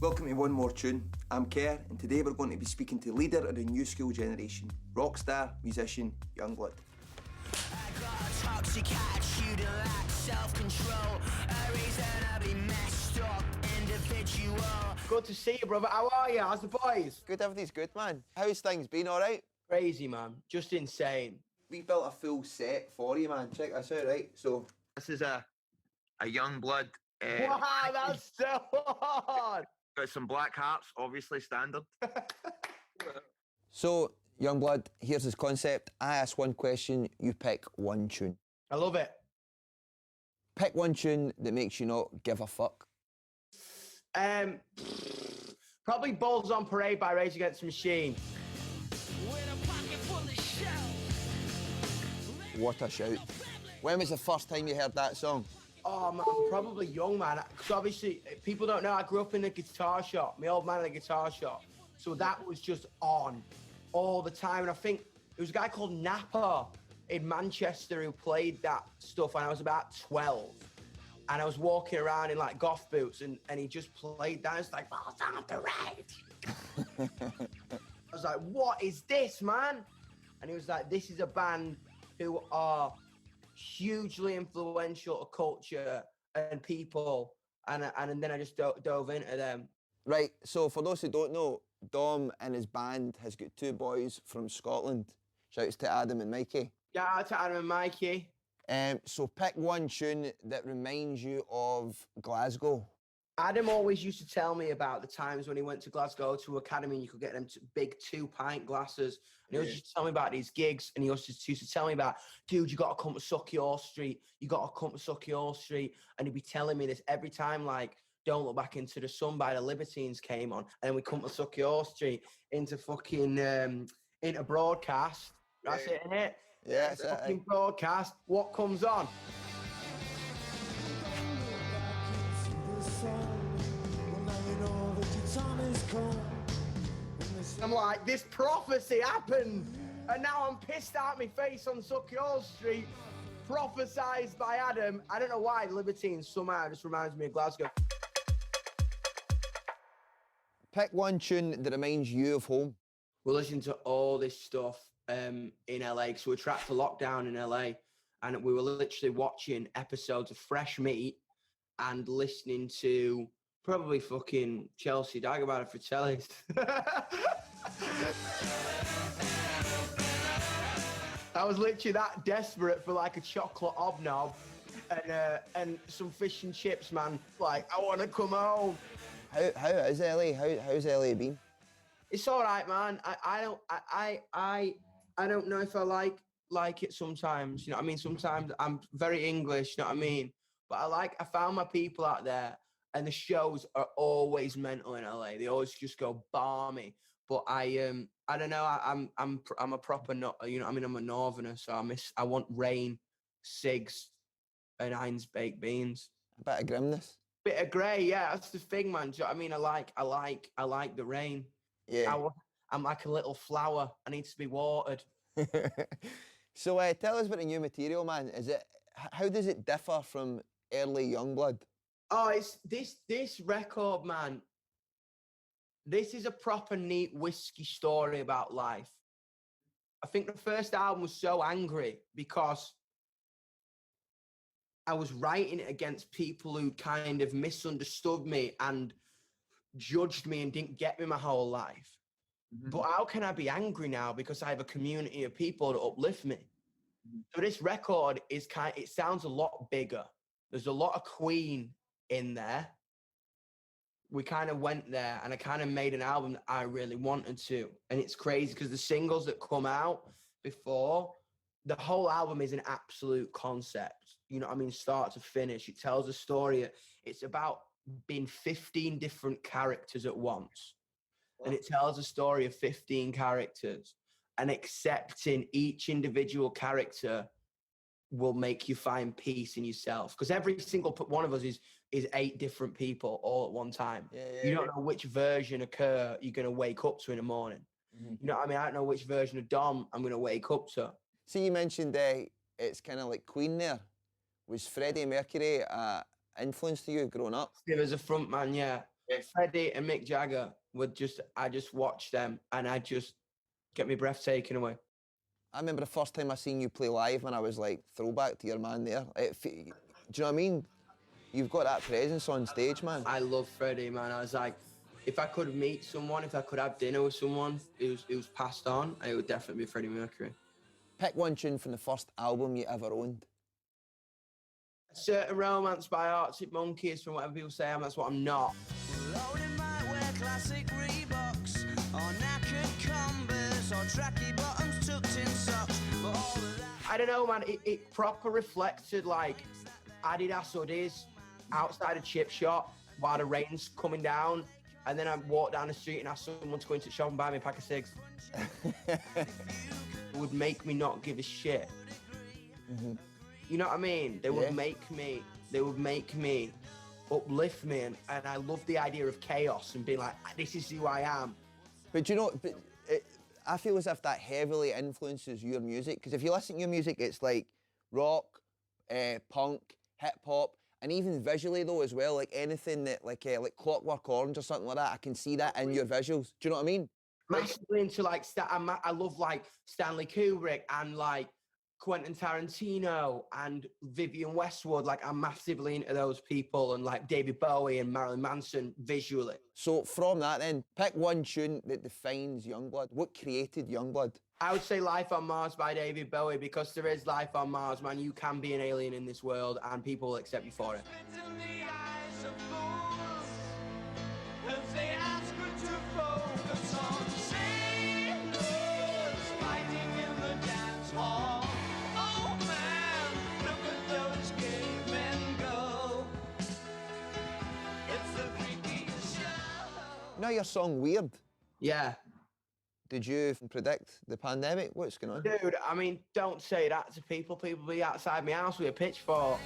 Welcome to One More Tune. I'm Kerr, and today we're going to be speaking to leader of the new school generation, rock star, musician, YUNGBLUD. I got a toxic attitude and lack self-control. A reason to be messed up individual. Good to see you, brother. How are you? How's the boys? Good, everything's good, man. How's things been, all right? Crazy, man. Just insane. We built a full set for you, man. Check this out, right? So, this is a YUNGBLUD. Wow, that's so hard. Got some black hearts, obviously standard. So, YUNGBLUD, here's his concept. I ask one question, you pick one tune. I love it. Pick one tune that makes you not give a fuck. Probably Balls on Parade by Rage Against the Machine. With a pocket full of shells. What a shout. When was the first time you heard that song? Oh, man, probably young, man. Because obviously, people don't know, I grew up in a guitar shop. My old man in a guitar shop. So that was just on all the time. And I think there was a guy called Napa in Manchester who played that stuff when I was about 12. And I was walking around in like goth boots and he just played that. It's like, Balls on Parade. I was like, what is this, man? And he was like, this is a band who are hugely influential to culture and people. And then I just dove into them. Right, so for those who don't know, Dom and his band has got two boys from Scotland. Shouts to Adam and Mikey. Shout out to Adam and Mikey. So pick one tune that reminds you of Glasgow. Adam always used to tell me about the times when he went to Glasgow to Academy and you could get them big 2-pint glasses. And he always used to tell me about these gigs and he also used to tell me about, dude, you got to come to Sucky Street. You got to come to Sucky Street. And he'd be telling me this every time, like, Don't Look Back Into the Sun by the Libertines came on. And then we come to Sucky Street into fucking, into broadcast. That's it, innit? Yeah, that's fucking it. broadcast. What comes on? I'm like, this prophecy happened, and now I'm pissed out my face on Sucky Street, prophesized by Adam. I don't know why Libertines somehow just reminds me of Glasgow. Pick one tune that reminds you of home. We're listening to all this stuff in LA, because we were trapped for lockdown in LA, and we were literally watching episodes of Fresh Meat and listening to probably fucking Chelsea Dagobah for Fratellis. I was literally that desperate for like a chocolate hobnob and some fish and chips, man. Like, I want to come home. How is LA? How's LA been? It's all right, man. I don't know if I like it sometimes. You know what I mean? Sometimes I'm very English, you know what I mean? But I found my people out there, and the shows are always mental in LA. They always just go balmy. But I don't know. I'm a proper, you know what I mean? I'm a northerner, so I want rain, cigs, and Heinz baked beans. A bit of grimness. Bit of grey, yeah. That's the thing, man. Do you know what I mean? I like the rain. Yeah. I'm like a little flower. I need to be watered. So tell us about the new material, man. How does it differ from early YUNGBLUD? Oh, it's this record, man. This is a proper neat whiskey story about life. I think the first album was so angry because I was writing it against people who kind of misunderstood me and judged me and didn't get me my whole life. Mm-hmm. But how can I be angry now because I have a community of people that uplift me? Mm-hmm. So this record is it sounds a lot bigger. There's a lot of Queen in there. We kind of went there and I kind of made an album that I really wanted to. And it's crazy because the singles that come out before, the whole album is an absolute concept. You know what I mean? Start to finish. It tells a story. It's about being 15 different characters at once. And it tells a story of 15 characters, and accepting each individual character will make you find peace in yourself. Because every single one of us is 8 different people all at one time. Yeah, you don't know which version of Kerr you're going to wake up to in the morning. Mm-hmm. You know what I mean? I don't know which version of Dom I'm going to wake up to. See, you mentioned it's kind of like Queen there. Was Freddie Mercury influence to you growing up? He was a front man, yeah. Freddie and Mick Jagger would I just watch them and I just get my breath taken away. I remember the first time I seen you play live when I was like, throwback to your man there. Do you know what I mean? You've got that presence on stage, man. I love Freddie, man. I was like, if I could meet someone, if I could have dinner with someone who's passed on, it would definitely be Freddie Mercury. Pick one tune from the first album you ever owned. A Certain Romance by Arctic Monkeys, from whatever people say, that's what I'm not. Loading might wear classic Reeboks or knackered Converse or tracky bottoms tucked in socks. But all of that... I don't know, man. It proper reflected like Adidas hoodies outside a chip shop while the rain's coming down, and then I walk down the street and ask someone to go into the shop and buy me a pack of cigs. It would make me not give a shit. Mm-hmm. You know what I mean? They would make me uplift me, and I love the idea of chaos and being like, this is who I am. But you know, I feel as if that heavily influences your music, because if you listen to your music, it's like rock, punk, hip hop, and even visually though as well, like anything that like Clockwork Orange or something like that, I can see that in your visuals. Do you know what I mean? Massively into like, I love like Stanley Kubrick and like Quentin Tarantino and Vivienne Westwood. Like I'm massively into those people, and like David Bowie and Marilyn Manson visually. So from that then, pick one tune that defines Youngblood. What created Youngblood? I would say Life on Mars by David Bowie, because there is life on Mars, man. You can be an alien in this world and people will accept you for it. You know your song Weird? Yeah. Did you predict the pandemic? What's going on? Dude, I mean, don't say that to people. People be outside my house with a pitchfork.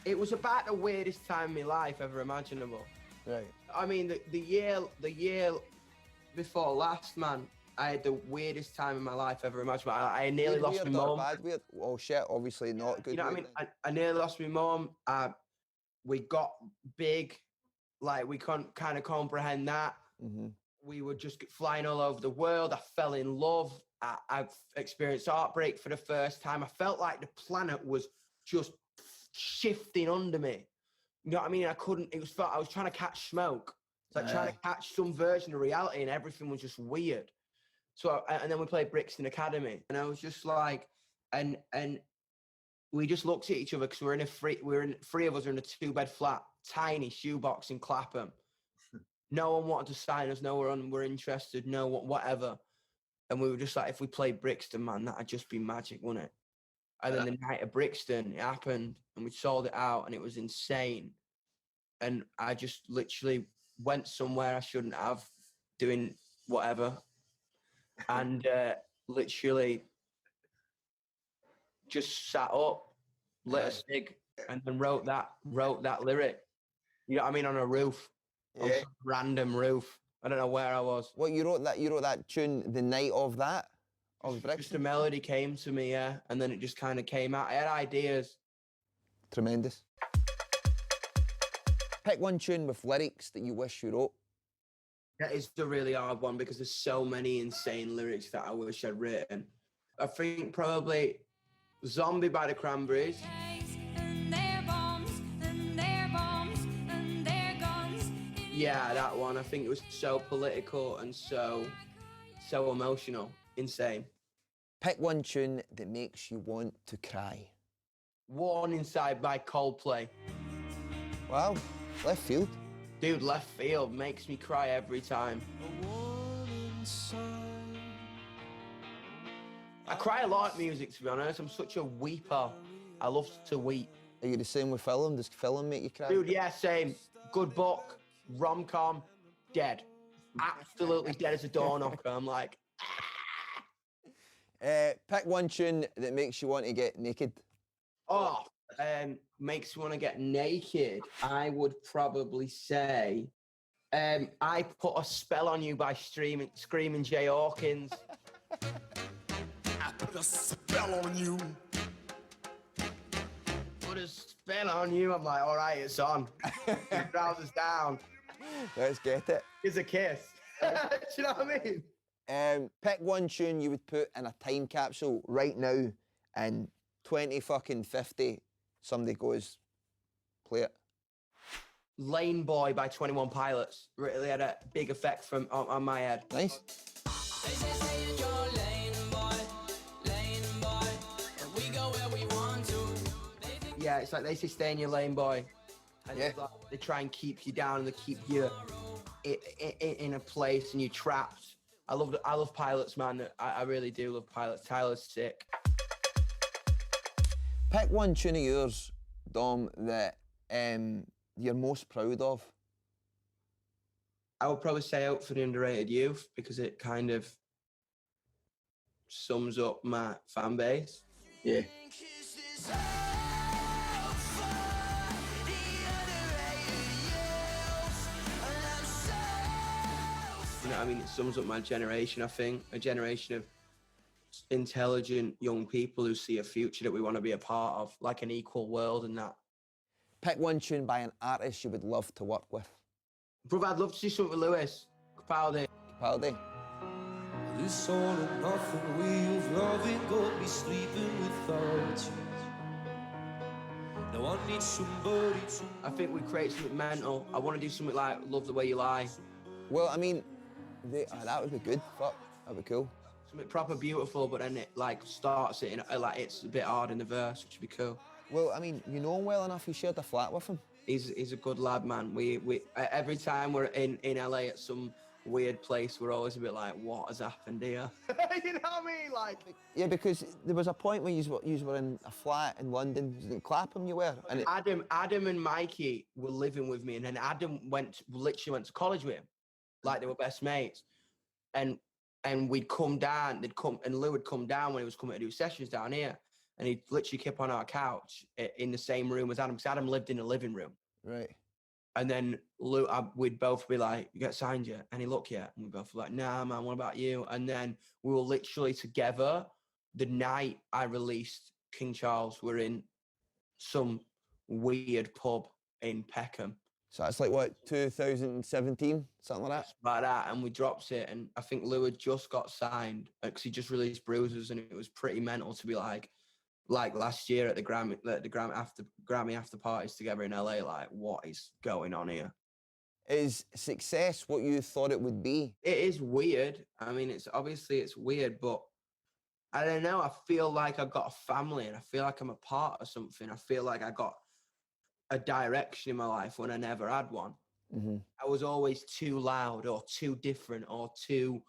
It was about the weirdest time in my life ever imaginable. Right. I mean, the year before last, man, I had the weirdest time in my life ever imaginable. I nearly lost my mum. Bad weird? Oh shit, obviously not good. You know what I mean? I nearly lost my mum. We got big, like we couldn't kind of comprehend that. Mm-hmm. We were just flying all over the world. I fell in love. I've experienced heartbreak for the first time. I felt like the planet was just shifting under me. You know what I mean? I was trying to catch smoke. It's like trying to catch some version of reality, and everything was just weird. So, and then we played Brixton Academy, and I was just like, and we just looked at each other because three of us are in a 2-bed flat, tiny shoebox in Clapham. No one wanted to sign us. No one were interested. No one, whatever. And we were just like, if we played Brixton, man, that'd just be magic, wouldn't it? And then the night of Brixton, it happened, and we sold it out, and it was insane. And I just literally went somewhere I shouldn't have, doing whatever. And literally just sat up, lit a cig, and then wrote that lyric. You know what I mean? On a roof, on some random roof. I don't know where I was. What, you wrote that tune the night of that? Of Brixton? Just a melody came to me, yeah, and then it just kind of came out. I had ideas. Tremendous. Pick one tune with lyrics that you wish you wrote. That is the really hard one, because there's so many insane lyrics that I wish I'd written. I think probably Zombie by the Cranberries. Yeah, that one. I think it was so political and so emotional. Insane. Pick one tune that makes you want to cry. Worn Inside by Coldplay. Wow, left field. Dude, Left Field makes me cry every time. I cry a lot at music, to be honest. I'm such a weeper. I love to weep. Are you the same with film? Does film make you cry? Dude, yeah, same. Good book, rom-com, dead. Absolutely dead as a door knocker. I'm like... Pick one tune that makes you want to get naked. Oh, makes you want to get naked. I would probably say, I Put a Spell on You by Screaming Jay Hawkins. I put a spell on you. Put a spell on you. I'm like, all right, it's on. Trousers down. Let's get it. Here's a kiss. Do you know what I mean? Pick one tune you would put in a time capsule right now, and 2050, somebody goes, play it. Lane Boy by 21 Pilots really had a big effect on my head. Nice. Yeah, it's like they say stay in your lane, boy. And Yeah. it's like they try and keep you down and they keep you in a place and you're trapped. I love Pilots, man. I really do love Pilots. Tyler's sick. Pick one tune of yours, Dom, that you're most proud of. I would probably say Out for the Underrated Youth because it kind of sums up my fan base. Yeah. You know what I mean? It sums up my generation, I think. A generation of intelligent young people who see a future that we want to be a part of, like an equal world and that. Pick one tune by an artist you would love to work with. Brother, I'd love to see something with Lewis Capaldi. Capaldi. This all or nothing way of loving got me sleeping without you. Now I need somebody to... I think we create something mental. I want to do something like Love the Way You Lie. Well, I mean, that would be good. Fuck, that'd be cool. Something proper beautiful, but then it like starts it in like it's a bit hard in the verse, which would be cool. Well, I mean, you know him well enough. You shared a flat with him. He's a good lad, man. We every time we're in LA at some weird place, we're always a bit like, what has happened here? You know what I mean? Like, Yeah, because there was a point when you were in a flat in London. Was it in Clapham you were? And Adam and Mikey were living with me, and then Adam literally went to college with him, like they were best mates. And we'd come down, and Lou would come down when he was coming to do sessions down here, and he'd literally keep on our couch in the same room as Adam, because Adam lived in a living room. Right. And then we'd both be like, you get signed yet? And he looked yet? And we'd both be like, nah, man, what about you? And then we were literally together the night I released King Charles. We're in some weird pub in Peckham. So that's like, what, 2017? Something like that? Like that, and we dropped it, and I think Lou had just got signed because he just released Bruises, and it was pretty mental to be like last year at the Grammy after parties together in LA. Like, what is going on here? Is success what you thought it would be? It is weird. I mean, it's weird, but I don't know. I feel like I've got a family, and I feel like I'm a part of something. I feel like I got a direction in my life when I never had one. Mm-hmm. I was always too loud or too different or too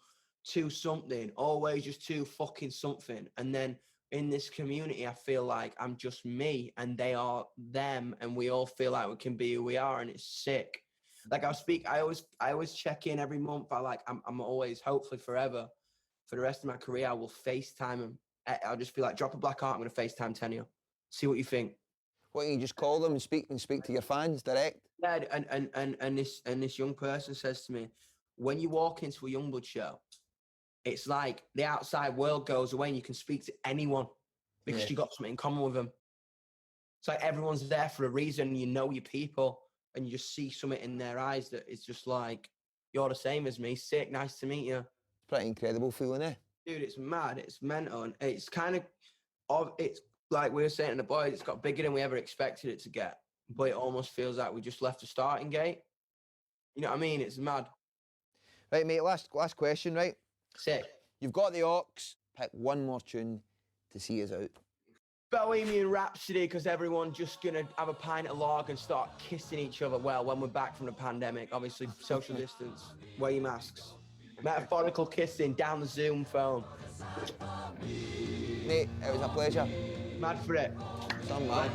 something, always just too fucking something. And then in this community, I feel like I'm just me and they are them, and we all feel like we can be who we are, and it's sick. Like I always check in every month. I'm always, hopefully forever, for the rest of my career, I will FaceTime them. I'll just be like, drop a black heart, I'm gonna FaceTime Tenio. See what you think. What, you just call them and speak to your fans direct? Yeah, and this young person says to me, when you walk into a YUNGBLUD show, it's like the outside world goes away and you can speak to anyone because you got something in common with them. It's like everyone's there for a reason. You know your people, and you just see something in their eyes that it's just like, you're the same as me. Sick, nice to meet you. It's pretty incredible feeling, eh? Dude, it's mad. It's mental, and it's kind of it's like we were saying to the boys, it's got bigger than we ever expected it to get. But it almost feels like we just left the starting gate. You know what I mean? It's mad. Right, mate, last question, right? Sick. You've got the aux. Pick one more tune to see us out. Bohemian Rhapsody, because everyone's just going to have a pint of lager and start kissing each other. Well, when we're back from the pandemic, obviously, social distance, wear your masks. Metaphorical kissing down the Zoom phone. Mate, it was a pleasure. Mad for it. Some man.